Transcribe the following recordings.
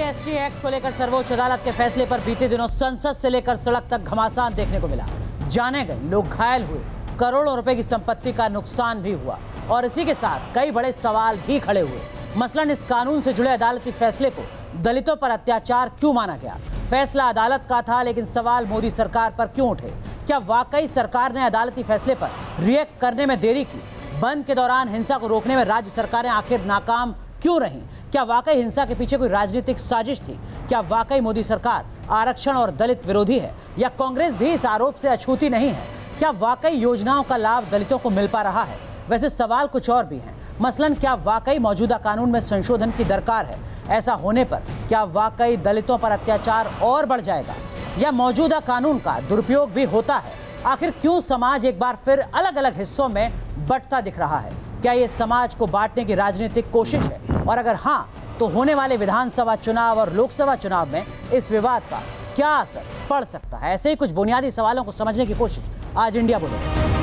SC/ST act को लेकर सर्वोच्च अदालत के फैसले पर बीते दिनों संसद से लेकर सड़क तक घमासान देखने को मिला। जाने गए लोग घायल हुए, करोड़ों रुपए की संपत्ति का नुकसान भी हुआ और इसी के साथ कई बड़े सवाल भी खड़े हुए। मसलन इस कानून से जुड़े अदालती फैसले को दलितों पर अत्याचार क्यों माना गया? फैसला अदालत का था, लेकिन सवाल मोदी सरकार पर क्यों उठे? क्या वाकई सरकार ने अदालती फैसले पर रिएक्ट करने में देरी की? बंद के दौरान हिंसा को रोकने में राज्य सरकारें आखिर नाकाम क्यों रहीं? क्या वाकई हिंसा के पीछे कोई राजनीतिक साजिश थी? क्या वाकई मोदी सरकार आरक्षण और दलित विरोधी है, या कांग्रेस भी इस आरोप से अछूती नहीं है? क्या वाकई योजनाओं का लाभ दलितों को मिल पा रहा है? वैसे सवाल कुछ और भी हैं। मसलन क्या वाकई मौजूदा कानून में संशोधन की दरकार है? ऐसा होने पर क्या वाकई दलितों पर अत्याचार और बढ़ जाएगा, या मौजूदा कानून का दुरुपयोग भी होता है? आखिर क्यों समाज एक बार फिर अलग अलग हिस्सों में बंटता दिख रहा है? क्या ये समाज को बांटने की राजनीतिक कोशिश है? और अगर हाँ, तो होने वाले विधानसभा चुनाव और लोकसभा चुनाव में इस विवाद का क्या असर पड़ सकता है? ऐसे ही कुछ बुनियादी सवालों को समझने की कोशिश आज इंडिया बोले।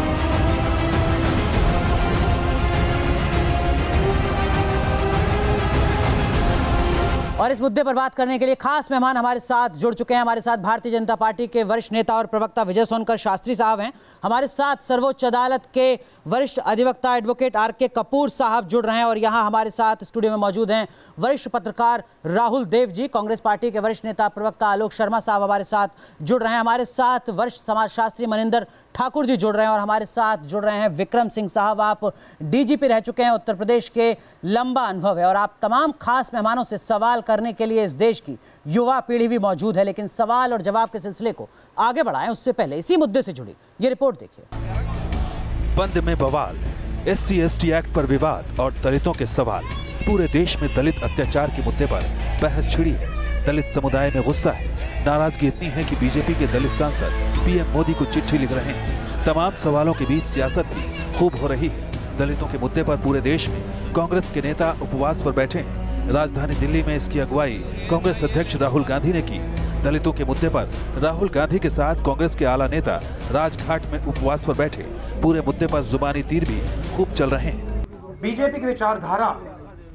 और इस मुद्दे पर बात करने के लिए खास मेहमान हमारे साथ जुड़ चुके हैं। हमारे साथ भारतीय जनता पार्टी के वरिष्ठ नेता और प्रवक्ता विजय सोनकर शास्त्री साहब हैं। हमारे साथ सर्वोच्च अदालत के वरिष्ठ अधिवक्ता एडवोकेट RK कपूर साहब जुड़ रहे हैं और यहाँ हमारे साथ स्टूडियो में मौजूद हैं वरिष्ठ पत्रकार राहुल देव जी। कांग्रेस पार्टी के वरिष्ठ नेता प्रवक्ता आलोक शर्मा साहब हमारे साथ जुड़ रहे हैं। हमारे साथ वरिष्ठ समाजशास्त्री मनिंदर ठाकुर जी जुड़ रहे हैं और हमारे साथ जुड़ रहे हैं विक्रम सिंह साहब। आप DGP रह चुके हैं, उत्तर प्रदेश के लंबा अनुभव है और आप तमाम खास मेहमानों से सवाल करने के लिए इस देश की युवा पीढ़ी भी मौजूद है। लेकिन सवाल और जवाब के सिलसिले को आगे बढ़ाएं उससे पहले इसी मुद्दे से जुड़ी ये रिपोर्ट देखिए। बंद में बवाल, SC/ST एक्ट पर विवाद और दलितों के सवाल। पूरे देश में दलित अत्याचार के मुद्दे पर बहस छिड़ी है। दलित समुदाय में गुस्सा है। नाराजगी इतनी है कि बीजेपी के दलित सांसद PM मोदी को चिट्ठी लिख रहे हैं। तमाम सवालों के बीच सियासत भी खूब हो रही है। दलितों के मुद्दे पर पूरे देश में कांग्रेस के नेता उपवास पर बैठे हैं। राजधानी दिल्ली में इसकी अगुवाई कांग्रेस अध्यक्ष राहुल गांधी ने की। दलितों के मुद्दे पर राहुल गांधी के साथ कांग्रेस के आला नेता राजघाट में उपवास पर बैठे। पूरे मुद्दे पर जुबानी तीर भी खूब चल रहे हैं। बीजेपी की विचारधारा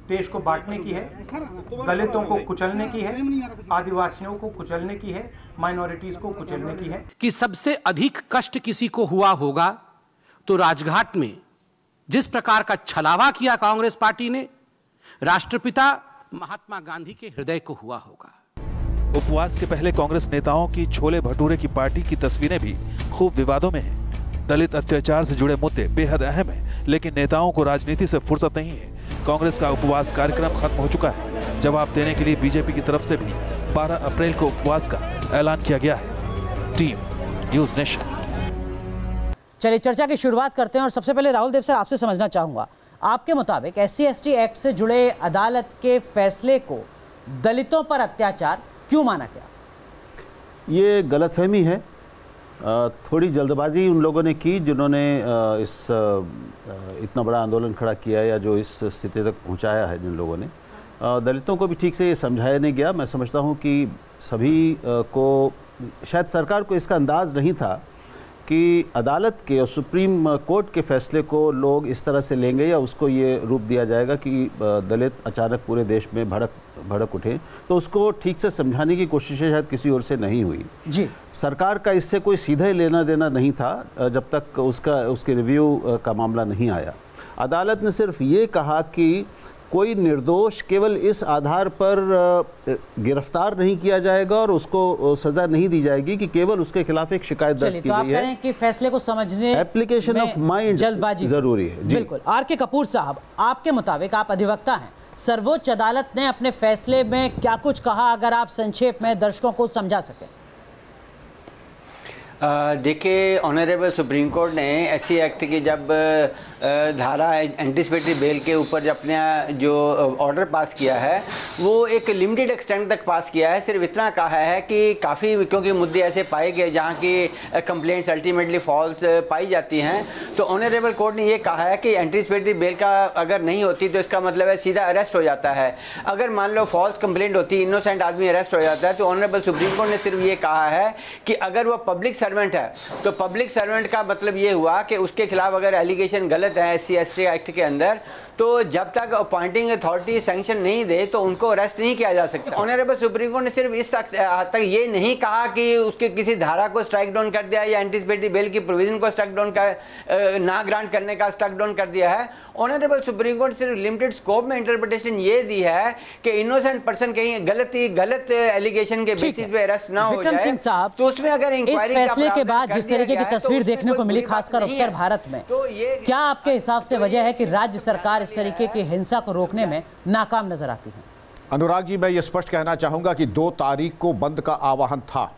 देश को बांटने की है, दलितों को कुचलने की है, आदिवासियों को कुचलने की है, माइनॉरिटीज को कुचलने की है। कि सबसे अधिक कष्ट किसी को हुआ होगा तो राजघाट में जिस प्रकार का छलावा किया कांग्रेस पार्टी ने, राष्ट्रपिता महात्मा गांधी के हृदय को हुआ होगा। उपवास के पहले कांग्रेस नेताओं की छोले भटूरे की पार्टी की तस्वीरें भी खूब विवादों में हैं। दलित अत्याचार से जुड़े मुद्दे बेहद अहम हैं, लेकिन नेताओं को राजनीति से फुर्सत नहीं है। कांग्रेस का उपवास कार्यक्रम खत्म हो चुका है। जवाब देने के लिए बीजेपी की तरफ से भी 12 अप्रैल को उपवास का ऐलान किया गया है। Team news nation. चलिए चर्चा की शुरुआत करते हैं और सबसे पहले राहुल देव सर आपसे समझना चाहूंगा, आपके मुताबिक SC/ST एक्ट से जुड़े अदालत के फैसले को दलितों पर अत्याचार क्यों माना गया? ये गलतफहमी है। थोड़ी जल्दबाजी उन लोगों ने की जिन्होंने इतना बड़ा आंदोलन खड़ा किया या जो इस स्थिति तक पहुंचाया है। जिन लोगों ने दलितों को भी ठीक से ये समझाया नहीं गया। मैं समझता हूं कि सभी को, शायद सरकार को इसका अंदाज़ नहीं था कि अदालत के और सुप्रीम कोर्ट के फैसले को लोग इस तरह से लेंगे या उसको ये रूप दिया जाएगा कि दलित अचानक पूरे देश में भड़क उठे। तो उसको ठीक से समझाने की कोशिशें शायद किसी ओर से नहीं हुई जी। सरकार का इससे कोई सीधे लेना देना नहीं था जब तक उसके रिव्यू का मामला नहीं आया। अदालत ने सिर्फ ये कहा कि कोई निर्दोष केवल इस आधार पर गिरफ्तार नहीं किया जाएगा और उसको सजा नहीं दी जाएगी कि केवल उसके खिलाफ एक शिकायत दर्ज की गई है। कि फैसले को समझने एप्लीकेशन ऑफ माइंड जल्दबाजी जरूरी है। बिल्कुल। RK कपूर साहब, आपके मुताबिक, आप अधिवक्ता हैं, सर्वोच्च अदालत ने अपने फैसले में क्या कुछ कहा, अगर आप संक्षेप में दर्शकों को समझा सकें? देखिए, ऑनरेबल सुप्रीम कोर्ट ने SC एक्ट की जब धारा एंटिसिपेटरी बेल के जब अपने जो ऑर्डर पास किया है वो एक लिमिटेड एक्सटेंट तक पास किया है। सिर्फ इतना कहा है कि काफ़ी, क्योंकि मुद्दे ऐसे पाए गए जहाँ की कंप्लेंट्स अल्टीमेटली फॉल्स पाई जाती हैं, तो ऑनरेबल कोर्ट ने ये कहा है कि एंटिसिपेटरी बेल का अगर नहीं होती तो इसका मतलब है सीधा अरेस्ट हो जाता है। अगर मान लो फॉल्स कंप्लेंट होती, इनोसेंट आदमी अरेस्ट हो जाता है, तो ऑनरेबल सुप्रीम कोर्ट ने सिर्फ ये कहा है कि अगर वो पब्लिक सर्वेंट है, तो पब्लिक सर्वेंट का मतलब ये हुआ कि उसके खिलाफ अगर एलिगेशन गलत है SC/ST एक्ट के अंदर, तो जब तक अपॉइंटिंग अथॉरिटी सैंक्शन नहीं दे तो उनको अरेस्ट नहीं किया जा सकता। ऑनरेबल सुप्रीम कोर्ट ने सिर्फ इस हद तक ये नहीं कहा कि उसके किसी धारा को स्ट्राइक डाउन कर दिया या एंटीसिपेटरी बेल की प्रोविजन को स्ट्राइक डाउन कर ना ग्रांट करने का स्ट्राइक डाउन कर दिया है। ऑनरेबल सुप्रीम कोर्ट सिर्फ लिमिटेड स्कोप में इंटरप्रिटेशन ये दी है कि इनोसेंट पर्सन कहीं गलत एलिगेशन के बेसिस पे अरेस्ट ना हो जाए, तो उसमें अगर इस फैसले के बाद जिस तरीके की तस्वीर देखने को मिली खासकर उत्तर भारत में, क्या आपके हिसाब से वजह है कि राज्य सरकार इस तरीके की हिंसा को रोकने में नाकाम नजर आती है? अनुराग जी, मैं ये स्पष्ट कहना चाहूंगा कि 2 तारीख को बंद का आह्वान था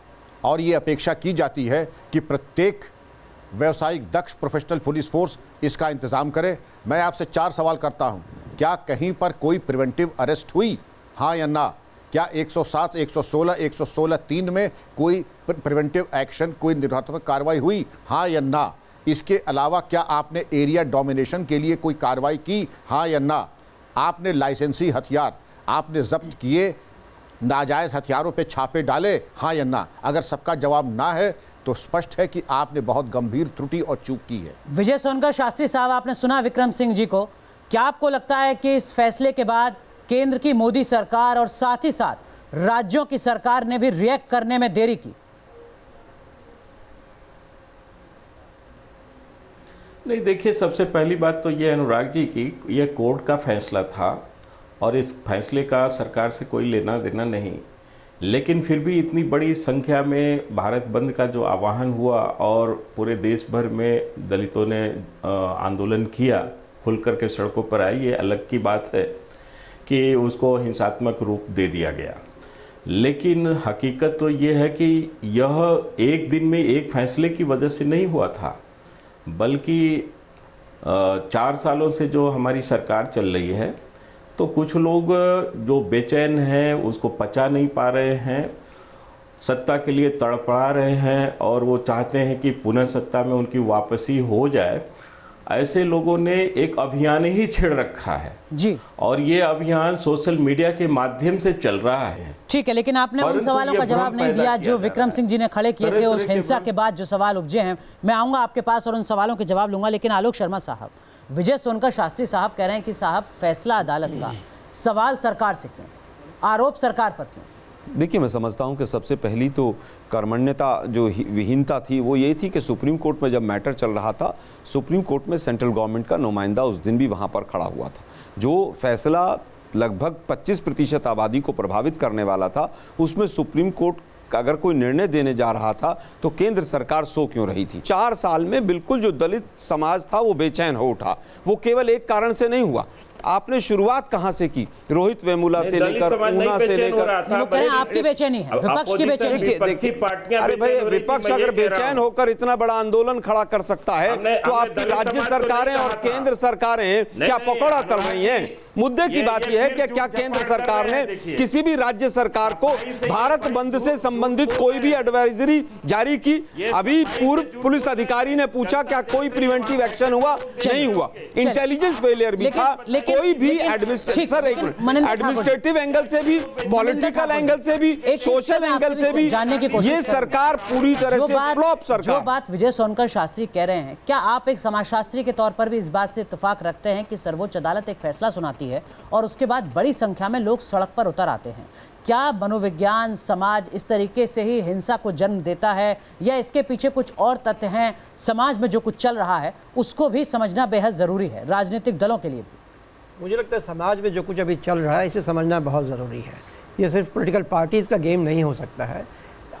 और ये अपेक्षा की जाती है कि प्रत्येक व्यावसायिक दक्ष प्रोफेशनल पुलिस फोर्स इसका इंतजाम करे। मैं आपसे 4 सवाल करता हूं, क्या कहीं पर कोई प्रिवेंटिव अरेस्ट हुई, हाँ या ना? क्या 107, 116, 116(3) में कोई प्रिवेंटिव एक्शन, कोई निर्णात्मक कार्रवाई हुई, हाँ या ना? इसके अलावा क्या आपने एरिया डोमिनेशन के लिए कोई कार्रवाई की, हाँ या ना? आपने लाइसेंसी हथियार आपने जब्त किए, नाजायज़ हथियारों पे छापे डाले, हाँ या ना? अगर सबका जवाब ना है तो स्पष्ट है कि आपने बहुत गंभीर त्रुटि और चूक की है। विजय सोनकर शास्त्री साहब, आपने सुना विक्रम सिंह जी को, क्या आपको लगता है कि इस फैसले के बाद केंद्र की मोदी सरकार और साथ ही साथ राज्यों की सरकार ने भी रिएक्ट करने में देरी की? नहीं, देखिए, सबसे पहली बात तो ये अनुराग जी की, यह कोर्ट का फैसला था और इस फैसले का सरकार से कोई लेना देना नहीं, लेकिन फिर भी इतनी बड़ी संख्या में भारत बंद का जो आह्वान हुआ और पूरे देश भर में दलितों ने आंदोलन किया, खुल कर के सड़कों पर आई, ये अलग की बात है कि उसको हिंसात्मक रूप दे दिया गया। लेकिन हकीकत तो ये है कि यह एक दिन में एक फैसले की वजह से नहीं हुआ था, बल्कि 4 सालों से जो हमारी सरकार चल रही है, तो कुछ लोग जो बेचैन हैं, उसको पचा नहीं पा रहे हैं, सत्ता के लिए तड़पड़ा रहे हैं और वो चाहते हैं कि पुनः सत्ता में उनकी वापसी हो जाए। ऐसे लोगों ने एक अभियान ही छेड़ रखा है जी, और ये अभियान सोशल मीडिया के माध्यम से चल रहा है। ठीक है, लेकिन आपने उन सवालों का जवाब नहीं दिया जो विक्रम सिंह जी ने खड़े किए थे। उस हिंसा के बाद जो सवाल उपजे हैं, मैं आऊंगा आपके पास और उन सवालों के जवाब लूंगा। लेकिन आलोक शर्मा साहब, विजय सोनकर शास्त्री साहब कह रहे हैं कि साहब फैसला अदालत का, सवाल सरकार से क्यों, आरोप सरकार पर क्यों? देखिए, मैं समझता हूं कि सबसे पहली तो कर्मण्यता जो विहीनता थी वो ये थी कि सुप्रीम कोर्ट में जब मैटर चल रहा था, सुप्रीम कोर्ट में सेंट्रल गवर्नमेंट का नुमाइंदा उस दिन भी वहां पर खड़ा हुआ था। जो फैसला लगभग 25% आबादी को प्रभावित करने वाला था, उसमें सुप्रीम कोर्ट अगर कोई निर्णय देने जा रहा था तो केंद्र सरकार सो क्यों रही थी? 4 साल में बिल्कुल जो दलित समाज था वो बेचैन हो उठा। वो केवल एक कारण से नहीं हुआ। आपने शुरुआत कहां से की? रोहित वेमुला से लेकर ऊना से लेकर, आपकी बेचैनी है, विपक्ष की बेचैनी है। अरे भाई, विपक्ष अगर बेचैन होकर इतना बड़ा आंदोलन खड़ा कर सकता है तो आपकी राज्य सरकारें और केंद्र सरकारें क्या पकौड़ा तल रही हैं? मुद्दे की बात यह है कि क्या केंद्र सरकार ने किसी भी राज्य सरकार को भारत बंद से संबंधित कोई भी एडवाइजरी जारी की? अभी पूर्व पुलिस अधिकारी ने पूछा क्या कोई प्रिवेंटिव एक्शन हुआ? नहीं हुआ। इंटेलिजेंस फेलियर भी था। कोई भी एडमिनिस्ट्रेटिव एंगल से भी, पॉलिटिकल एंगल से भी, सोशल एंगल से भी ये सरकार पूरी तरह से फ्लॉप सरकार। जो बात विजय सोनकर शास्त्री कह रहे हैं, क्या आप एक समाजशास्त्री के तौर पर भी इस बात से इत्तेफाक रखते हैं कि सर्वोच्च अदालत एक फैसला सुनाती है और उसके बाद बड़ी संख्या में लोग सड़क पर उतर आते हैं? क्या मनोविज्ञान, समाज इस तरीके से ही हिंसा को जन्म देता है या इसके पीछे कुछ और तथ्य हैं? समाज में जो कुछ चल रहा है उसको भी समझना बेहद जरूरी है, राजनीतिक दलों के लिए भी। मुझे लगता है समाज में जो कुछ अभी चल रहा है इसे समझना बहुत ज़रूरी है। ये सिर्फ पॉलिटिकल पार्टीज़ का गेम नहीं हो सकता है।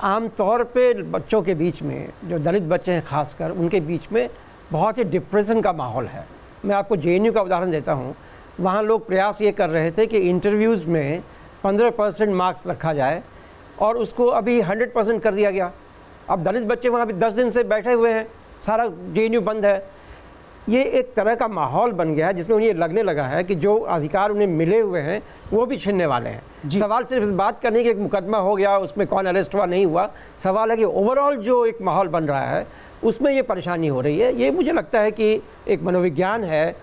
आम तौर पे बच्चों के बीच में, जो दलित बच्चे हैं खासकर, उनके बीच में बहुत ही डिप्रेशन का माहौल है। मैं आपको JNU का उदाहरण देता हूँ। वहाँ लोग प्रयास ये कर रहे थे कि इंटरव्यूज़ में 15% मार्क्स रखा जाए और उसको अभी 100% कर दिया गया। अब दलित बच्चे वहाँ अभी 10 दिन से बैठे हुए हैं, सारा JNU बंद है। ये एक तरह का माहौल बन गया है जिसमें उन्हें लगने लगा है कि जो अधिकार उन्हें मिले हुए हैं वो भी छीनने वाले हैं। सवाल सिर्फ इस बात का नहीं कि एक मुकदमा हो गया, उसमें कौन अरेस्ट हुआ नहीं हुआ। सवाल है कि ओवरऑल जो एक माहौल बन रहा है उसमें ये परेशानी हो रही है। ये मुझे लगता है कि एक मनोविज्ञान है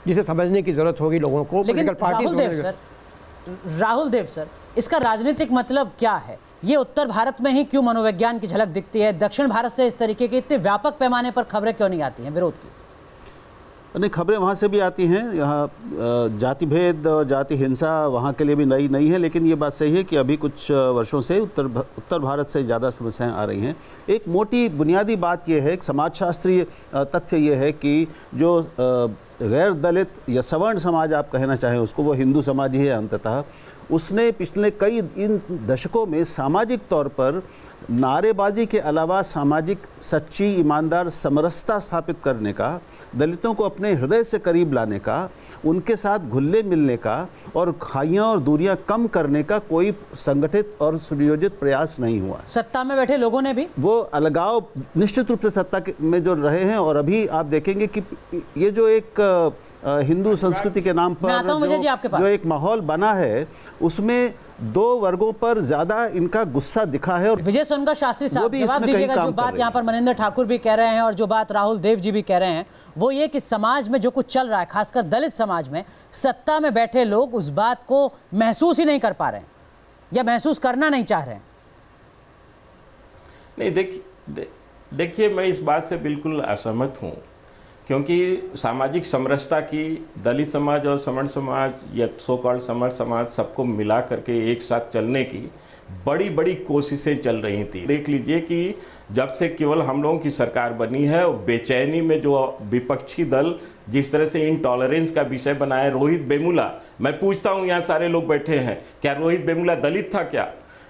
जिसे समझने की ज़रूरत होगी लोगों को। लेकिन राहुल देव सर, इसका राजनीतिक मतलब क्या है? ये उत्तर भारत में ही क्यों मनोविज्ञान की झलक दिखती है? दक्षिण भारत से इस तरीके की इतने व्यापक पैमाने पर खबरें क्यों नहीं आती हैं विरोध की? नहीं, खबरें वहाँ से भी आती हैं। यहाँ जाति भेद और जाति हिंसा वहाँ के लिए भी नई नहीं है, लेकिन ये बात सही है कि अभी कुछ वर्षों से उत्तर भारत से ज़्यादा समस्याएं आ रही हैं। एक मोटी बुनियादी बात ये है, एक समाजशास्त्रीय तथ्य ये है कि जो गैर दलित या सवर्ण समाज आप कहना चाहें उसको, वो हिंदू समाज ही है अंततः, उसने पिछले कई इन दशकों में सामाजिक तौर पर नारेबाजी के अलावा सामाजिक सच्ची ईमानदार समरसता स्थापित करने का, दलितों को अपने हृदय से करीब लाने का, उनके साथ घुलने मिलने का और खाइयाँ और दूरियां कम करने का कोई संगठित और सुनियोजित प्रयास नहीं हुआ। सत्ता में बैठे लोगों ने भी वो अलगाव निश्चित रूप से सत्ता में जो रहे हैं, और अभी आप देखेंगे कि ये जो एक हिंदू संस्कृति के नाम पर जो एक माहौल बना है, उसमें दो वर्गों पर ज्यादा इनका गुस्सा दिखा है। और विजय सोनका शास्त्री साहब जवाब दीजिएगा, जो बात यहाँ पर मनिंदर ठाकुर भी कह रहे हैं और जो बात राहुल देव जी भी कह रहे हैं, वो ये कि समाज में जो कुछ चल रहा है, खासकर दलित समाज में, सत्ता में बैठे लोग उस बात को महसूस ही नहीं कर पा रहे हैं या महसूस करना नहीं चाह रहे हैं। नहीं, देखिए मैं इस बात से बिल्कुल असहमत हूँ, क्योंकि सामाजिक समरसता की दलित समाज और सवर्ण समाज या सो कॉल्ड समर समाज सबको मिला करके एक साथ चलने की बड़ी बड़ी कोशिशें चल रही थी। देख लीजिए कि जब से केवल हम लोगों की सरकार बनी है, और बेचैनी में जो विपक्षी दल जिस तरह से इंटॉलरेंस का विषय बनाया, रोहित वेमुला, मैं पूछता हूँ यहाँ सारे लोग बैठे हैं, क्या रोहित वेमुला दलित था क्या?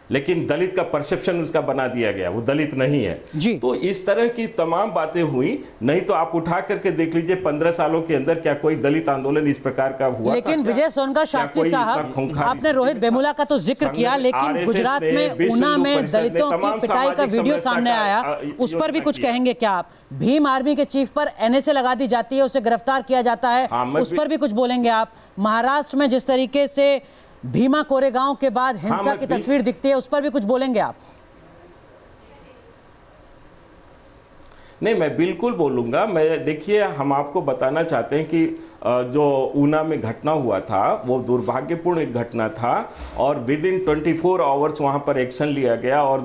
लेकिन दलित का परसेप्शन उसका बना दिया गया, वो दलित नहीं है जी। तो इस तरह की तमाम बातें हुई। नहीं तो आप उठा करके देख लीजिए 15 सालों के अंदर क्या कोई दलित आंदोलन इस प्रकार का हुआ? लेकिन विजय सोनका शास्त्री साहब, आपने रोहित वेमुला का तो जिक्र किया, लेकिन गुजरात में ऊना में दलितों की पिटाई का वीडियो सामने आया, उस पर भी कुछ कहेंगे क्या आप? भीम आर्मी के चीफ पर एनएसए लगा दी जाती है, उसे गिरफ्तार किया जाता है, उस पर भी कुछ बोलेंगे आप? महाराष्ट्र में जिस तरीके से भीमा कोरेगांव के बाद हिंसा की तस्वीर दिखती है, उस पर भी कुछ बोलेंगे आप? नहीं, मैं बिल्कुल बोलूंगा। मैं देखिए, हम आपको बताना चाहते हैं कि जो ऊना में घटना हुआ था वो दुर्भाग्यपूर्ण एक घटना था, और विद इन 24 आवर्स वहाँ पर एक्शन लिया गया और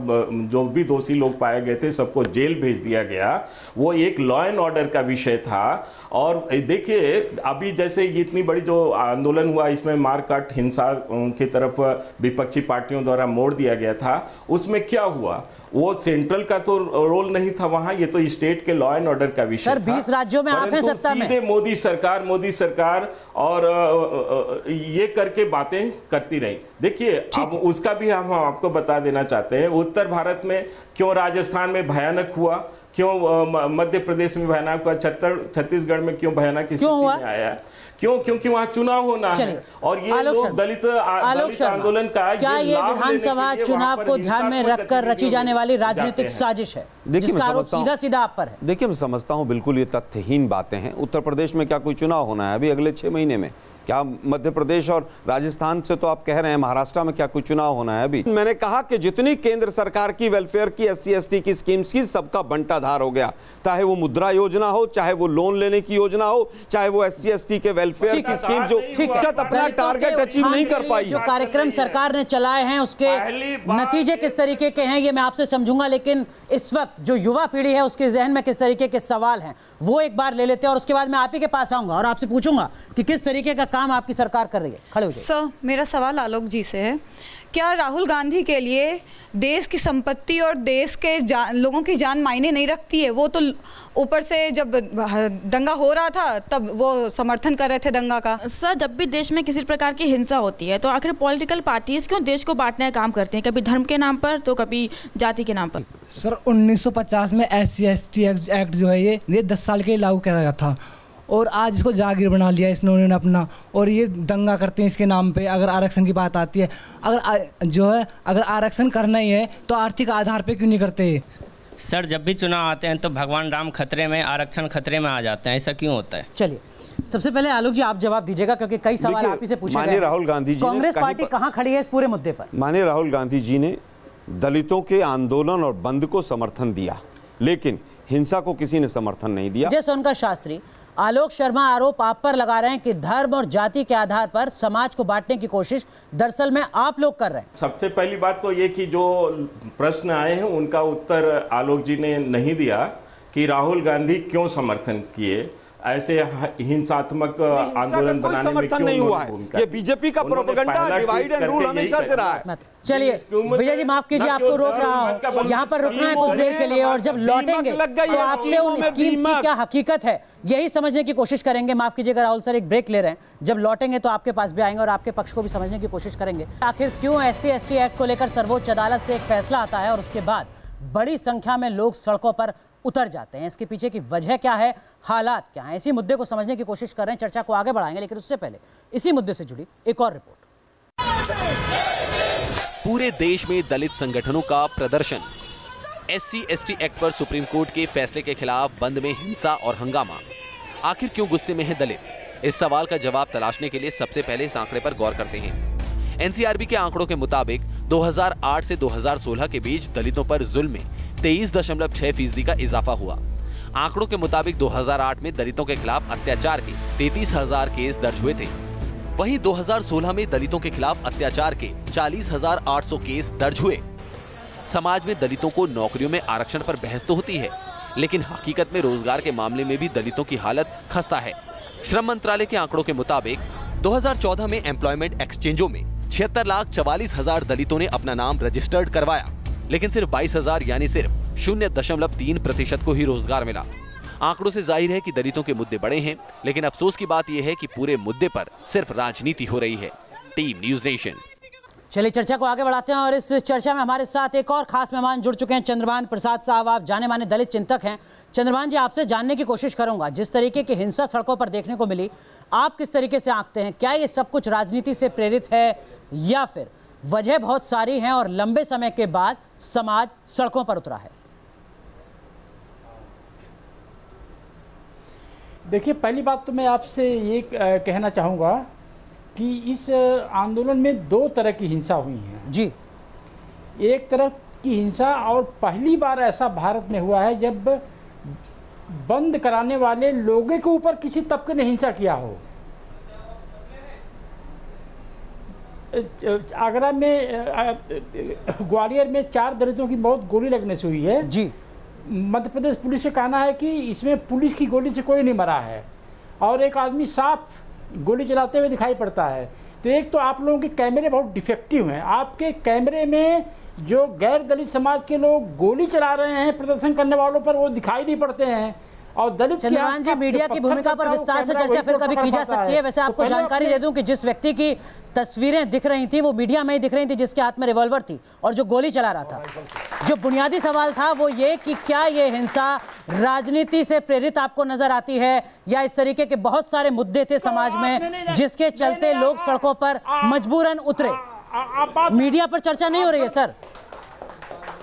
जो भी दोषी लोग पाए गए थे सबको जेल भेज दिया गया। वो एक लॉ एंड ऑर्डर का विषय था। और देखिए, अभी जैसे इतनी बड़ी जो आंदोलन हुआ, इसमें मारकाट हिंसा की तरफ विपक्षी पार्टियों द्वारा मोड़ दिया गया था, उसमें क्या हुआ? वो सेंट्रल का तो रोल नहीं था वहाँ, ये तो स्टेट के लॉ एंड ऑर्डर का विषय था। 20 राज्यों में आप हैं सत्ता में, सीधे मोदी सरकार और ये करके बातें करती रही। देखिए, अब उसका भी हम आपको बता देना चाहते हैं, उत्तर भारत में क्यों राजस्थान में भयानक हुआ, क्यों मध्य प्रदेश में भयानक हुआ, छत्तीसगढ़ में क्यों भयानक स्थिति में आया? क्यों? क्योंकि वहाँ चुनाव होना है, और ये लोग दलित आंदोलन का क्या ये विधानसभा चुनाव को ध्यान में रखकर रची जाने वाली राजनीतिक साजिश है, जिसका आरोप सीधा सीधा आप पर है? देखिए, मैं समझता हूँ बिल्कुल ये तथ्यहीन बातें हैं। उत्तर प्रदेश में क्या कोई चुनाव होना है अभी अगले 6 महीने में? क्या मध्य प्रदेश और राजस्थान से तो आप कह रहे हैं, महाराष्ट्र में क्या कोई चुनाव होना है अभी? मैंने कहा कि जितनी केंद्र सरकार की वेलफेयर की SC ST की स्कीम्स की, सबका बंटाधार हो गया। चाहे वो मुद्रा योजना हो, चाहे वो लोन लेने की योजना हो, चाहे वो SC ST के वेलफेयर की स्कीम जो अपना टारगेट अचीव नहीं कर पाई। जो कार्यक्रम सरकार ने चलाए हैं उसके नतीजे किस तरीके के हैं ये मैं आपसे समझूंगा, लेकिन इस वक्त जो युवा पीढ़ी है उसके जहन में किस तरीके के सवाल हैं वो एक बार ले लेते हैं, और उसके बाद मैं आप ही के पास आऊंगा और आपसे पूछूंगा कि किस तरीके का काम आपकी सरकार कर रही है। खड़े हो जाइए। सर, मेरा सवाल आलोक जी से है। क्या राहुल गांधी के लिए देश की संपत्ति और देश के लोगों की जान मायने नहीं रखती है? वो तो ऊपर से जब दंगा हो रहा था तब वो समर्थन कर रहे थे दंगा का। सर, जब भी देश में किसी प्रकार की हिंसा होती है तो आखिर पॉलिटिकल पार्टीज क्यों देश को बांटने का काम करते हैं, कभी धर्म के नाम पर तो कभी जाति के नाम पर? सर, 1950 में SC ST एक्ट जो है ये 10 साल के लिए लागू किया गया था, और आज इसको जागीर बना लिया इन्होंने अपना, और ये दंगा करते हैं इसके नाम पे। अगर आरक्षण की बात आती है, अगर आरक्षण करना ही है तो आर्थिक आधार पे क्यों नहीं करते? सर, जब भी चुनाव आते हैं तो भगवान राम खतरे में, आरक्षण खतरे में आ जाते हैं, ऐसा क्यों होता है? चलिए, सबसे पहले आलोक जी आप जवाब दीजिएगा, क्योंकि कई सवाल आप ही से पूछे गए। राहुल गांधी जी, कांग्रेस पार्टी कहां खड़ी है इस पूरे मुद्दे पर? माननीय राहुल गांधी जी ने दलितों के आंदोलन और बंद को समर्थन दिया, लेकिन हिंसा को किसी ने समर्थन नहीं दिया। जय सोनका शास्त्री, आलोक शर्मा आरोप आप पर लगा रहे हैं कि धर्म और जाति के आधार पर समाज को बांटने की कोशिश दरअसल में आप लोग कर रहे हैं। सबसे पहली बात तो ये कि जो प्रश्न आए हैं उनका उत्तर आलोक जी ने नहीं दिया कि राहुल गांधी क्यों समर्थन किए, ऐसे हिंसात्मक आंदोलन बनाने में क्यों नहीं हुआ है। ये बीजेपी का प्रोपेगेंडा डिवाइड एंड रूल हमेशा से रहा है। चलिए विजय जी माफ कीजिए, आपको रोक रहा हूँ, यहाँ पर रुकना है कुछ देर के लिए और जब लौटेंगे तो आपसे उन स्कीम्स की क्या हकीकत है यही समझने की कोशिश करेंगे। माफ कीजिएगा राहुल सर, एक ब्रेक ले रहे हैं, जब लौटेंगे तो आपके पास भी आएंगे और आपके पक्ष को भी समझने की कोशिश करेंगे। आखिर क्यों SC/ST एक्ट को लेकर सर्वोच्च अदालत से एक फैसला आता है और उसके बाद बड़ी संख्या में लोग सड़कों पर उतर जाते हैं, इसके पीछे की वजह क्या है, हालात क्या हैं, इसी मुद्दे को समझने की कोशिश कर रहे हैं। चर्चा को आगे बढ़ाएंगे, लेकिन उससे पहले इसी मुद्दे से जुड़ी एक और रिपोर्ट। पूरे देश में दलित संगठनों का प्रदर्शन। SC/ST एक्ट पर सुप्रीम कोर्ट के फैसले के खिलाफ बंद में हिंसा और हंगामा। आखिर क्यों गुस्से में है दलित? इस सवाल का जवाब तलाशने के लिए सबसे पहले इस आंकड़े पर गौर करते हैं। NCRB के आंकड़ों के मुताबिक 2008 से 2016 के बीच दलितों पर जुल्म में 23.6% का इजाफा हुआ। आंकड़ों के मुताबिक 2008 में दलितों के खिलाफ अत्याचार के 33,000 केस दर्ज हुए थे। वहीं 2016 में दलितों के खिलाफ अत्याचार के 40,800 केस दर्ज हुए। समाज में दलितों को नौकरियों में आरक्षण पर बहस तो होती है, लेकिन हकीकत में रोजगार के मामले में भी दलितों की हालत खस्ता है। श्रम मंत्रालय के आंकड़ों के मुताबिक 2014 में एम्प्लॉयमेंट एक्सचेंजों में 76,44,000 दलितों ने अपना नाम रजिस्टर्ड करवाया, लेकिन सिर्फ 22,000 यानी सिर्फ 0.3% को ही रोजगार मिला। आंकड़ों से जाहिर है कि दलितों के मुद्दे बड़े हैं, लेकिन अफसोस की बात यह है कि पूरे मुद्दे पर सिर्फ राजनीति हो रही है। Team news nation. चलिए चर्चा को आगे बढ़ाते हैं और इस चर्चा में हमारे साथ एक और खास मेहमान जुड़ चुके हैं, चंद्रभान प्रसाद साहब। आप जाने माने दलित चिंतक हैं। चंद्रभान जी, आपसे जानने की कोशिश करूंगा, जिस तरीके की हिंसा सड़कों पर देखने को मिली, आप किस तरीके से आंकते हैं? क्या ये सब कुछ राजनीति से प्रेरित है या फिर वजह बहुत सारी हैं और लंबे समय के बाद समाज सड़कों पर उतरा है? देखिए, पहली बात तो मैं आपसे ये कहना चाहूँगा कि इस आंदोलन में दो तरह की हिंसा हुई है जी। एक तरह की हिंसा, और पहली बार ऐसा भारत में हुआ है जब बंद कराने वाले लोगों के ऊपर किसी तबके ने हिंसा किया हो। आगरा में, ग्वालियर में 4 दलितों की मौत गोली लगने से हुई है जी। मध्य प्रदेश पुलिस का कहना है कि इसमें पुलिस की गोली से कोई नहीं मरा है और एक आदमी साफ गोली चलाते हुए दिखाई पड़ता है। तो एक तो आप लोगों के कैमरे बहुत डिफेक्टिव हैं। आपके कैमरे में जो गैर दलित समाज के लोग गोली चला रहे हैं प्रदर्शन करने वालों पर, वो दिखाई नहीं पड़ते हैं। और दलित चंद्रभान जी, मीडिया की भूमिका पर विस्तार से चर्चा फिर कभी की जा सकती है। वैसे आपको जानकारी दे दूं कि जिस व्यक्ति की तस्वीरें दिख रही थी वो मीडिया में ही दिख रही थी, जिसके हाथ में रिवॉल्वर थी और जो गोली चला रहा था। जो बुनियादी सवाल था वो ये कि क्या ये हिंसा राजनीति से प्रेरित आपको नजर आती है या इस तरीके के बहुत सारे मुद्दे थे समाज में जिसके चलते लोग सड़कों पर मजबूरन उतरे? मीडिया पर चर्चा नहीं हो रही है सर।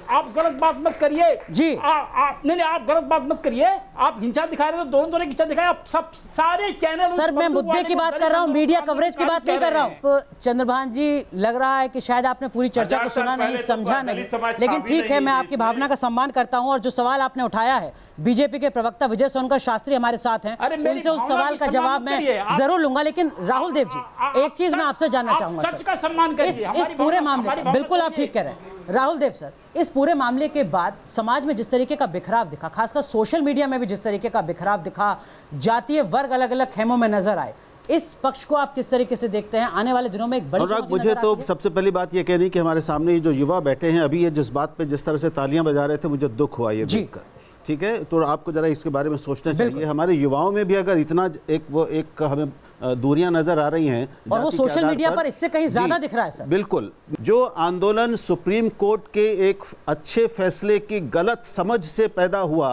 आप गलत बात मत करिए जी। नहीं, आप गलत बात मत करिए। आप हिंसा दिखा रहे हो, दोनों तरह की हिंसा दिखाए। आप सब सारे चैनल सर, मैं मुद्दे की बात कर रहा हूँ, मीडिया कवरेज की बात नहीं कर रहा हूँ। चंद्रभान जी, लग रहा है कि शायद आपने पूरी चर्चा को सुना नहीं, समझा नहीं, लेकिन ठीक है, मैं आपकी भावना का सम्मान करता हूँ। और जो सवाल आपने उठाया है, बीजेपी के प्रवक्ता विजय सोनकर शास्त्री हमारे साथ हैं, उनसे उस सवाल का जवाब मैं जरूर लूंगा। लेकिन राहुल देव जी, एक चीज मैं आपसे जानना चाहूंगा, सच का सम्मान करिए। इस पूरे मामले, बिल्कुल आप ठीक कह रहे हैं राहुल देव सर, इस पूरे मामले के बाद समाज में जिस तरीके का बिखराव दिखा, खासकर सोशल मीडिया में भी जिस तरीके का बिखराव दिखा, जातीय वर्ग अलग अलग खेमों में नजर आए, इस पक्ष को आप किस तरीके से देखते हैं? आने वाले दिनों में एक बड़ी चुनौती मुझे तो सबसे पहली बात ये कहनी कि हमारे सामने ये जो युवा बैठे हैं अभी, ये जिस बात पे जिस तरह से तालियां बजा रहे थे, मुझे दुख हुआ ये देखकर। ठीक है, तो आपको जरा इसके बारे में सोचना चाहिए। हमारे युवाओं में भी अगर इतना एक हमें दूरियां नजर आ रही हैं और वो सोशल मीडिया पर इससे कहीं ज्यादा दिख रहा है सर। बिल्कुल, जो आंदोलन सुप्रीम कोर्ट के एक अच्छे फैसले की गलत समझ से पैदा हुआ,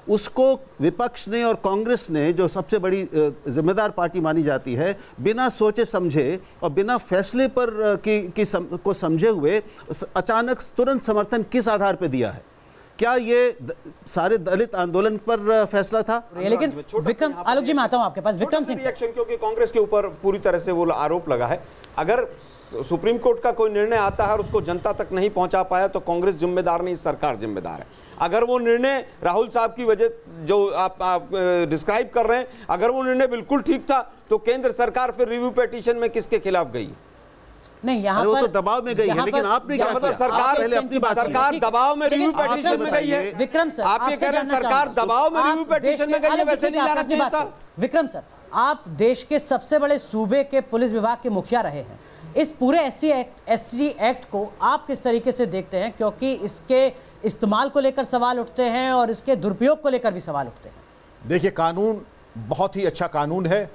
उसको विपक्ष ने और कांग्रेस ने, जो सबसे बड़ी जिम्मेदार पार्टी मानी जाती है, बिना सोचे समझे और बिना फैसले पर को समझे हुए अचानक तुरंत समर्थन किस आधार पर दिया है? क्या ये सारे दलित आंदोलन पर फैसला था? लेकिन विक्रम, आलोक जी मैं आता हूं आपके पास। विक्रम सिंह, रिएक्शन क्योंकि कांग्रेस के ऊपर पूरी तरह से वो आरोप लगा है, अगर सुप्रीम कोर्ट का कोई निर्णय आता है और उसको जनता तक नहीं पहुंचा पाया तो कांग्रेस जिम्मेदार नहीं, सरकार जिम्मेदार है। अगर वो निर्णय राहुल साहब की वजह जो आप डिस्क्राइब कर रहे हैं, अगर वो निर्णय बिल्कुल ठीक था तो केंद्र सरकार फिर रिव्यू पिटीशन में किसके खिलाफ गई? नहीं, यहाँ वो पर तो दबाव में गई है, लेकिन आपने क्या मतलब किया? सरकार पहले अपनी बात सरकार दबाव में रिव्यू पिटीशन में गई है। विक्रम सर, आप ये कह रहे हैं सरकार दबाव में रिव्यू पिटीशन में गई है, वैसे नहीं जाना चाहिए था। विक्रम सर, आप देश के सबसे बड़े सूबे के पुलिस विभाग के मुखिया रहे हैं, इस पूरे एससी एक्ट को आप किस तरीके से देखते हैं? क्योंकि इसके इस्तेमाल को लेकर सवाल उठते हैं और इसके दुरुपयोग को लेकर भी सवाल उठते हैं। देखिए, कानून बहुत ही अच्छा कानून है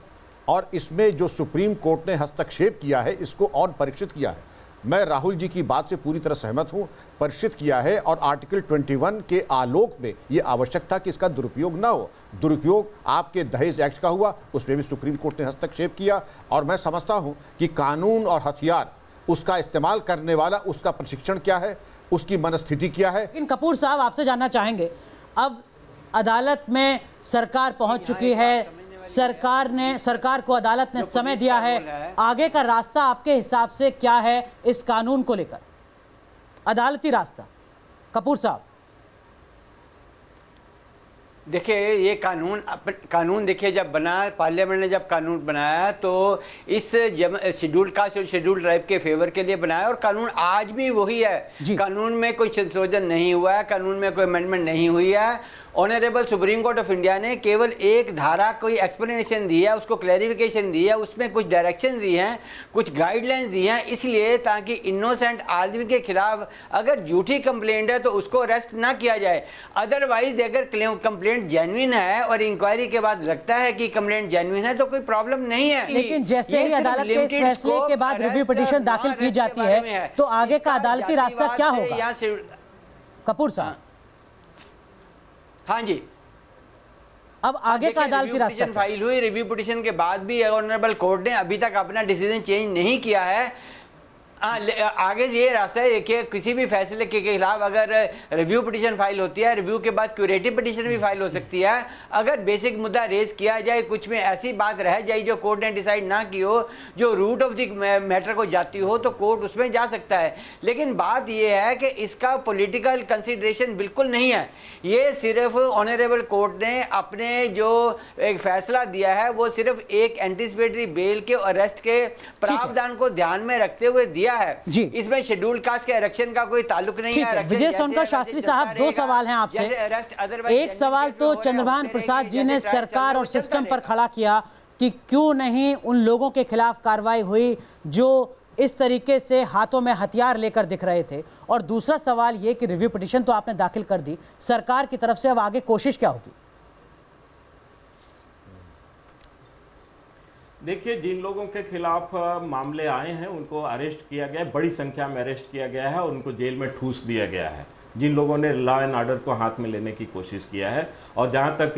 और इसमें जो सुप्रीम कोर्ट ने हस्तक्षेप किया है इसको और परीक्षित किया है। मैं राहुल जी की बात से पूरी तरह सहमत हूं, परीक्षित किया है और आर्टिकल 21 के आलोक में ये आवश्यक था कि इसका दुरुपयोग ना हो। दुरुपयोग आपके दहेज एक्ट का हुआ, उसमें भी सुप्रीम कोर्ट ने हस्तक्षेप किया और मैं समझता हूं कि कानून और हथियार, उसका इस्तेमाल करने वाला, उसका प्रशिक्षण क्या है, उसकी मनस्थिति क्या है। लेकिन कपूर साहब, आपसे जानना चाहेंगे, अब अदालत में सरकार पहुंच चुकी है, सरकार को अदालत ने समय दिया है, आगे का रास्ता आपके हिसाब से क्या है इस कानून को लेकर, अदालती रास्ता? कपूर साहब, देखिए, ये कानून देखिए, जब बना, पार्लियामेंट ने जब कानून बनाया तो इस शेड्यूल्ड कास्ट और शेड्यूल्ड ट्राइब के फेवर के लिए बनाया और कानून आज भी वही है। कानून में कोई संशोधन नहीं हुआ है, कानून में कोई अमेंडमेंट नहीं हुई है। Honourable supreme court of India ने केवल एक धारा कोई एक्सप्लेनेशन दी है, उसको क्लैरिफिकेशन दी है, उसमें कुछ डायरेक्शन दी हैं, कुछ गाइडलाइंस दी हैं, इसलिए ताकि इनोसेंट आदमी के खिलाफ अगर झूठी कंप्लेंट है तो उसको अरेस्ट ना किया जाए। अदरवाइज अगर कंप्लेंट जेन्युइन है और इंक्वायरी के बाद लगता है कि कंप्लेंट जेन्युइन है तो कोई प्रॉब्लम नहीं है। लेकिन जैसे ही अदालत के इस फैसले के बाद रिव्यू पिटीशन दाखिल की जाती है तो आगे का अदालती रास्ता क्या होगा? कपूर साहब, हाँ जी, अब आगे का अदालती रास्ता फाइल हुई, रिव्यू पिटीशन के बाद भी ऑनरेबल कोर्ट ने अभी तक अपना डिसीजन चेंज नहीं किया है। आगे ये रास्ता है, देखिए, किसी भी फैसले के खिलाफ अगर रिव्यू पिटीशन फाइल होती है, रिव्यू के बाद क्यूरेटिव पिटीशन भी फाइल हो सकती है। अगर बेसिक मुद्दा रेज किया जाए, कुछ में ऐसी बात रह जाए जो कोर्ट ने डिसाइड ना की हो, जो रूट ऑफ द मैटर को जाती हो, तो कोर्ट उसमें जा सकता है। लेकिन बात यह है कि इसका पॉलिटिकल कंसिडरेशन बिल्कुल नहीं है। ये सिर्फ ऑनरेबल कोर्ट ने अपने जो एक फैसला दिया है वो सिर्फ एक एंटिसिपेटरी बेल के अरेस्ट के प्रावधान को ध्यान में रखते हुए दिया है जी। इसमें शेड्यूल्ड कास्ट के आरक्षण का कोई ताल्लुक नहीं है। विजय सोनकर शास्त्री साहब, दो सवाल हैं आपसे। एक सवाल तो चंद्रभान प्रसाद जी ने सरकार और सिस्टम पर खड़ा किया कि क्यों नहीं उन लोगों के खिलाफ कार्रवाई हुई जो इस तरीके से हाथों में हथियार लेकर दिख रहे थे, और दूसरा सवाल ये कि रिव्यू पिटीशन तो आपने दाखिल कर दी, सरकार की तरफ से अब आगे कोशिश क्या होगी? देखिए, जिन लोगों के खिलाफ मामले आए हैं उनको अरेस्ट किया गया है, बड़ी संख्या में अरेस्ट किया गया है और उनको जेल में ठूस दिया गया है। जिन लोगों ने लॉ एंड ऑर्डर को हाथ में लेने की कोशिश किया है, और जहां तक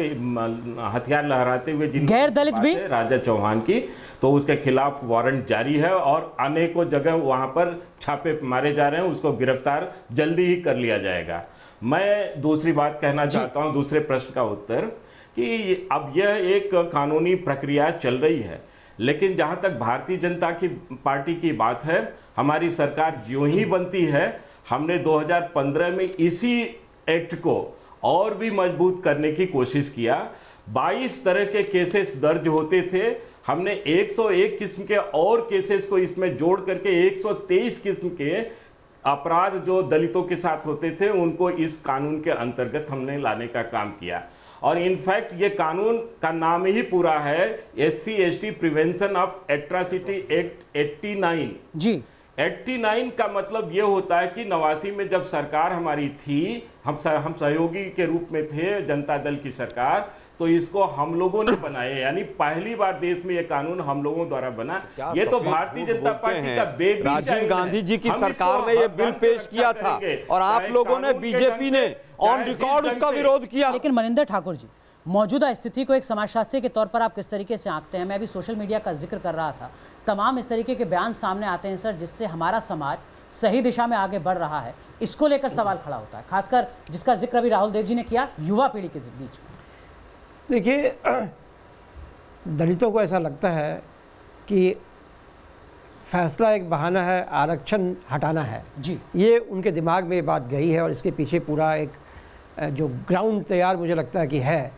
हथियार लहराते हुए जिन गैर दलित भी राजा चौहान की, तो उसके खिलाफ वारंट जारी है और अनेकों जगह वहां पर छापे मारे जा रहे हैं, उसको गिरफ्तार जल्दी ही कर लिया जाएगा। मैं दूसरी बात कहना चाहता हूँ, दूसरे प्रश्न का उत्तर, कि अब यह एक कानूनी प्रक्रिया चल रही है, लेकिन जहां तक भारतीय जनता की पार्टी की बात है, हमारी सरकार जो ही बनती है, हमने 2015 में इसी एक्ट को और भी मजबूत करने की कोशिश किया। 22 तरह के केसेस दर्ज होते थे, हमने 101 किस्म के और केसेस को इसमें जोड़ करके 123 किस्म के अपराध जो दलितों के साथ होते थे उनको इस कानून के अंतर्गत हमने लाने का काम किया। और इनफैक्ट ये कानून का नाम ही पूरा है SC/ST prevention of atrocity act 89 जी। 89 का मतलब ये होता है कि 89 में जब सरकार हमारी थी, हम सहयोगी के रूप में थे, जनता दल की सरकार, तो इसको हम लोगों ने बनाए, यानी पहली बार देश में ये कानून हम लोगों द्वारा बना। ये तो भारतीय जनता पार्टी का बेबी राजीव गांधी जी की सरकार ने ये बिल पेश किया था और आप लोगों ने, बीजेपी ने ऑन रिकॉर्ड उसका विरोध किया। लेकिन मनिंदर ठाकुर जी, मौजूदा स्थिति को एक समाजशास्त्री के तौर पर आप किस तरीके से आंकते हैं? मैं अभी सोशल मीडिया का जिक्र कर रहा था, तमाम इस तरीके के बयान सामने आते हैं सर, जिससे हमारा समाज सही दिशा में आगे बढ़ रहा है, इसको लेकर सवाल खड़ा होता है, खासकर जिसका जिक्र अभी राहुल देव जी ने किया, युवा पीढ़ी के बीच में। देखिए, दलितों को ऐसा लगता है कि फैसला एक बहाना है, आरक्षण हटाना है जी। ये उनके दिमाग में ये बात गई है और इसके पीछे पूरा एक जो ग्राउंड तैयार मुझे लगता है कि है,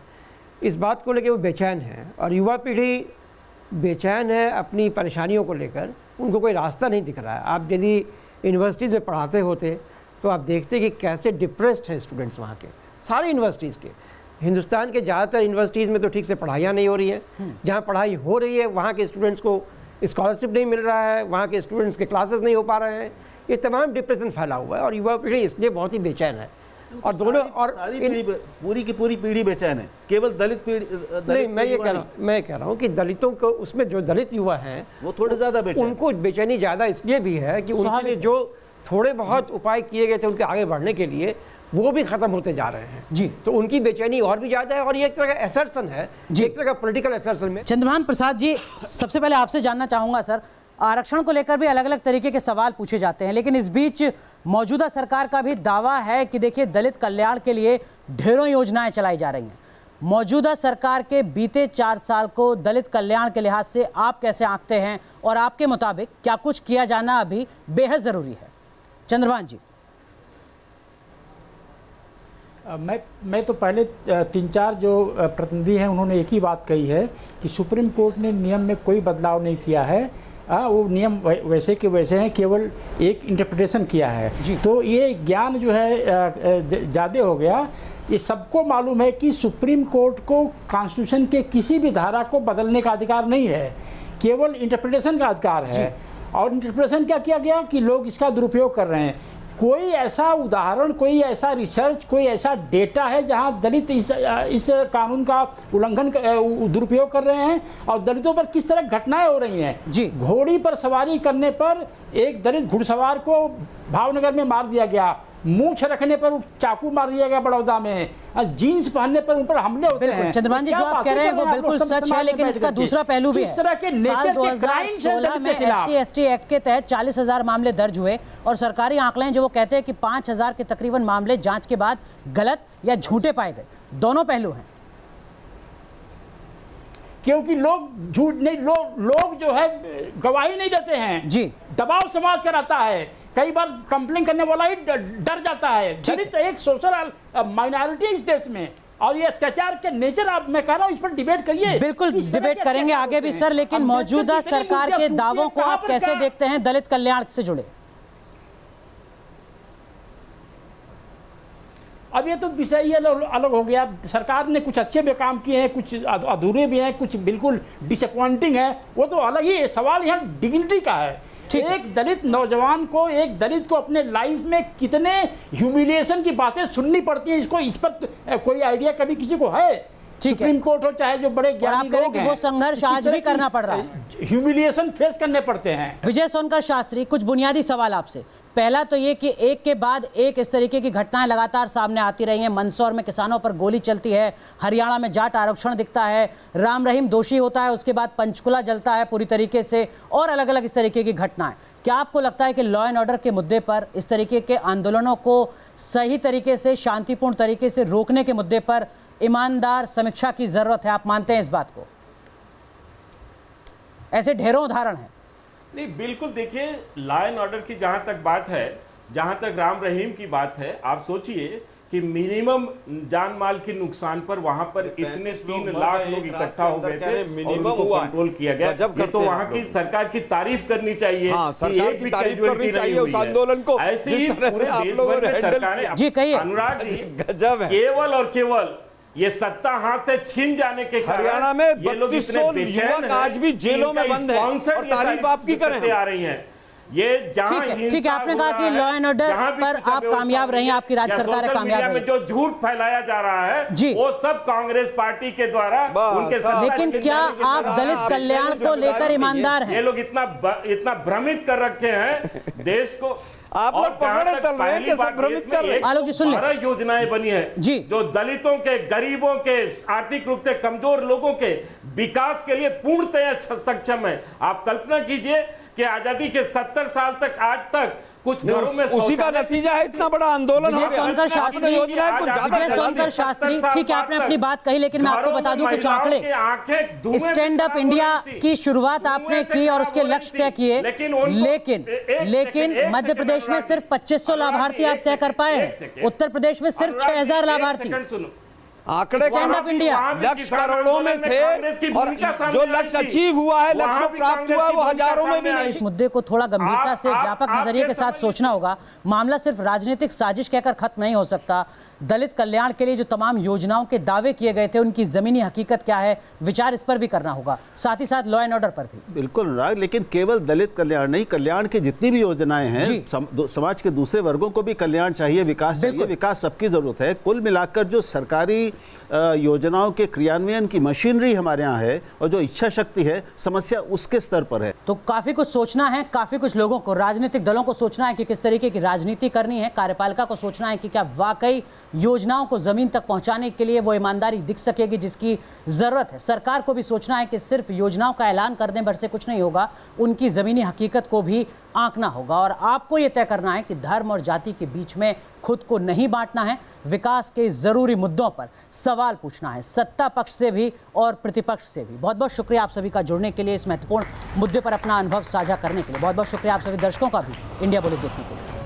इस बात को लेकर वो बेचैन है और युवा पीढ़ी बेचैन है अपनी परेशानियों को लेकर। उनको कोई रास्ता नहीं दिख रहा है। आप यदि यूनिवर्सिटीज़ में पढ़ाते होते तो आप देखते कि कैसे डिप्रेस्ड हैं स्टूडेंट्स वहाँ के, सारे यूनिवर्सिटीज़ के। हिंदुस्तान के ज़्यादातर यूनिवर्सिटीज़ में तो ठीक से पढ़ाइयाँ नहीं हो रही हैं। जहाँ पढ़ाई हो रही है वहाँ के स्टूडेंट्स को स्कॉलरशिप नहीं मिल रहा है, वहाँ के स्टूडेंट्स के क्लासेस नहीं हो पा रहे हैं। ये तमाम डिप्रेशन फैला हुआ है और युवा पीढ़ी इसलिए बहुत ही बेचैन है। और दोनों और पूरी की पूरी पीढ़ी बेचैन है, केवल दलित पीढ़ी नहीं। मैं कह रहा हूँ कि दलितों को, उसमें जो दलित युवा हैं वो थोड़े ज़्यादा बेचैन, उनको बेचैनी ज़्यादा इसलिए भी है कि उनके लिए जो थोड़े बहुत उपाय किए गए थे उनके आगे बढ़ने के लिए, वो भी खत्म होते जा रहे हैं जी। तो उनकी बेचैनी और भी ज़्यादा है और ये एक तरह का एसर्शन है, एक तरह का पॉलिटिकल एसर्शन में। चंद्रभान प्रसाद जी, सबसे पहले आपसे जानना चाहूँगा सर, आरक्षण को लेकर भी अलग अलग तरीके के सवाल पूछे जाते हैं, लेकिन इस बीच मौजूदा सरकार का भी दावा है कि देखिए दलित कल्याण के लिए ढेरों योजनाएं चलाई जा रही हैं। मौजूदा सरकार के बीते 4 साल को दलित कल्याण के लिहाज से आप कैसे आंकते हैं और आपके मुताबिक क्या कुछ किया जाना अभी बेहद ज़रूरी है? चंद्रभान जी। मैं तो पहले 3-4 जो प्रतिनिधि हैं उन्होंने एक ही बात कही है कि सुप्रीम कोर्ट ने नियम में कोई बदलाव नहीं किया है। वो नियम वैसे के वैसे हैं, केवल एक इंटरप्रिटेशन किया है। तो ये ज्ञान जो है ज़्यादा हो गया। ये सबको मालूम है कि सुप्रीम कोर्ट को कॉन्स्टिट्यूशन के किसी भी धारा को बदलने का अधिकार नहीं है, केवल इंटरप्रिटेशन का अधिकार है। और इंटरप्रिटेशन क्या किया गया कि लोग इसका दुरुपयोग कर रहे हैं। कोई ऐसा उदाहरण, कोई ऐसा रिसर्च, कोई ऐसा डेटा है जहां दलित इस कानून का उल्लंघन, दुरुपयोग कर रहे हैं और दलितों पर किस तरह घटनाएं हो रही हैं जी। घोड़ी पर सवारी करने पर एक दलित घुड़सवार को भावनगर में मार दिया गया, मूंछ रखने पर चाकू मार दिया गया बड़ौदा में, जीन्स पहनने पर उन पर हमले होते हैं। चंद्रभान जी, जो आप कह रहे हैं वो बिल्कुल सच है, लेकिन इसका दूसरा पहलू भी है। इस तरह के नेचर के क्राइम्स हैं दलित के खिलाफ। SC/ST एक्ट के तहत 40,000 मामले दर्ज हुए और सरकारी आंकड़े जो वो कहते हैं कि 5,000 के तकरीबन मामले जांच के बाद गलत या झूठे पाए गए। दोनों पहलू हैं, क्योंकि लोग झूठ नहीं, लोग जो है गवाही नहीं देते हैं जी। दबाव समाज का रहता है, कई बार कंप्लेन करने वाला ही डर जाता है। दलित एक सोशल माइनॉरिटी इस देश में, और ये अत्याचार के नेचर, आप मैं कह रहा हूँ इस पर डिबेट करिए। बिल्कुल डिबेट करेंगे आगे भी सर, लेकिन मौजूदा सरकार के दावों को आप कैसे देखते हैं दलित कल्याण से जुड़े? अब ये तो विषय ही अलग हो गया। सरकार ने कुछ अच्छे भी काम किए हैं, कुछ अधूरे भी हैं, कुछ बिल्कुल डिसअपॉइंटिंग है, वो तो अलग ही है। सवाल यहाँ डिग्निटी का है। एक दलित नौजवान को, एक दलित को अपने लाइफ में कितने ह्यूमिलिएशन की बातें सुननी पड़ती हैं, इसको इस पर कोई आइडिया कभी किसी को है? सुप्रीम कोर्ट हो चाहे जो बड़े ज्ञानी लोग हैं, वो संघर्ष आज भी करना पड़ रहा है, ह्यूमिलिएशन फेस करने पड़ते हैं। विजय सोनकर शास्त्री, कुछ बुनियादी सवाल आपसे। पहला तो ये कि एक के बाद एक इस तरीके की घटनाएं लगातार सामने आती रही हैं। मंदसौर में किसानों पर गोली चलती है, हरियाणा में जाट आरक्षण दिखता है, राम रहीम दोषी होता है, उसके बाद पंचकुला जलता है पूरी तरीके से, और अलग अलग इस तरीके की घटनाएं। क्या आपको लगता है कि लॉ एंड ऑर्डर के मुद्दे पर, इस तरीके के आंदोलनों को सही तरीके से, शांतिपूर्ण तरीके से रोकने के मुद्दे पर ईमानदार समीक्षा की जरूरत है? आप मानते हैं इस बात को? ऐसे ढेरों उदाहरण हैं। नहीं, बिल्कुल। देखिए, लॉ एंड ऑर्डर की जहां तक बात है, जहां तक राम रहीम की बात है, आप सोचिए कि मिनिमम जान माल के नुकसान पर वहां पर इतने 3 लाख लोग इकट्ठा हो गए थे और उनको कंट्रोल किया गया। ये तो वहां की सरकार की तारीफ करनी चाहिए कि एक भी कैजुअलिटी नहीं हुई है। ऐसे ही पूरे देश भर में सरकारें, अनुराग जी, केवल और केवल ये सत्ता हाथ से छीन जाने के कारण हरियाणा में ये लोग इतने बेचैन हैं, आज भी जेलों में बंद है और तारीफ आपकी करते आ रही हैं। ये जहां ठीक है, आपने कहा कि लॉ एंड ऑर्डर पर आप कामयाब रही हैं, आपकी राज्य सरकार कामयाब रही में जो झूठ फैलाया जा रहा है वो सब कांग्रेस पार्टी के द्वारा उनके साथ। लेकिन क्या आप दलित कल्याण को लेकर ईमानदार हैं? ये लोग इतना भ्रमित कर रखे हैं देश को। आप लोग पकड़े तल रहे हैं, कैसे भ्रमित कर रहे हैं? आलोक जी, सुन ले। 12 योजनाएं बनी है जी, जो दलितों के, गरीबों के, आर्थिक रूप से कमजोर लोगों के विकास के लिए पूर्णतः सक्षम है। आप कल्पना कीजिए कि आजादी के 70 साल तक आज तक कुछ घरों में उसी का नतीजा है इतना बड़ा आंदोलन। विजय सोनकर शास्त्री, ठीक है आपने अपनी बात कही, लेकिन मैं आपको बता दूं कुछ आंकड़े। स्टैंड अप इंडिया की शुरुआत आपने की और उसके लक्ष्य तय किए, लेकिन मध्य प्रदेश में सिर्फ 2500 लाभार्थी आप तय कर पाए हैं, उत्तर प्रदेश में सिर्फ 6000 लाभार्थी। आंकड़े लक्ष्य करोड़ों में थे और जो लक्ष्य अचीव हुआ है, लक्ष्य प्राप्त हुआ है, वो हजारों में भी नहीं। इस मुद्दे को थोड़ा गंभीरता से व्यापक नजरिए के साथ सोचना होगा। मामला सिर्फ राजनीतिक साजिश कहकर खत्म नहीं हो सकता। दलित कल्याण के लिए जो तमाम योजनाओं के दावे किए गए थे, उनकी जमीनी हकीकत क्या है, विचार इस पर भी करना होगा, साथ ही साथ लॉ एंड ऑर्डर पर भी। बिल्कुल अनुराग, लेकिन केवल दलित कल्याण नहीं, कल्याण की जितनी भी योजनाएं हैं, समाज के दूसरे वर्गों को भी कल्याण चाहिए, विकास चाहिए, विकास सबकी जरूरत है। कुल मिलाकर जो सरकारी योजनाओं के क्रियान्वयन की मशीनरी हमारे यहाँ है और जो इच्छा शक्ति है, समस्या उसके स्तर पर है। तो काफी कुछ सोचना है, काफी कुछ लोगों को, राजनीतिक दलों को सोचना है कि किस तरीके की राजनीति करनी है, कार्यपालिका को सोचना है कि क्या वाकई योजनाओं को जमीन तक पहुंचाने के लिए वो ईमानदारी दिख सकेगी जिसकी जरूरत है। सरकार को भी सोचना है कि सिर्फ योजनाओं का ऐलान करने भर से कुछ नहीं होगा, उनकी जमीनी हकीकत को भी आंकना होगा। और आपको यह तय करना है कि धर्म और जाति के बीच में खुद को नहीं बांटना है, विकास के जरूरी मुद्दों पर सवाल पूछना है, सत्ता पक्ष से भी और प्रतिपक्ष से भी। बहुत बहुत शुक्रिया आप सभी का जुड़ने के लिए, इस महत्वपूर्ण मुद्दे पर अपना अनुभव साझा करने के लिए। बहुत बहुत शुक्रिया आप सभी दर्शकों का भी इंडिया बुलेटिन देखने के लिए।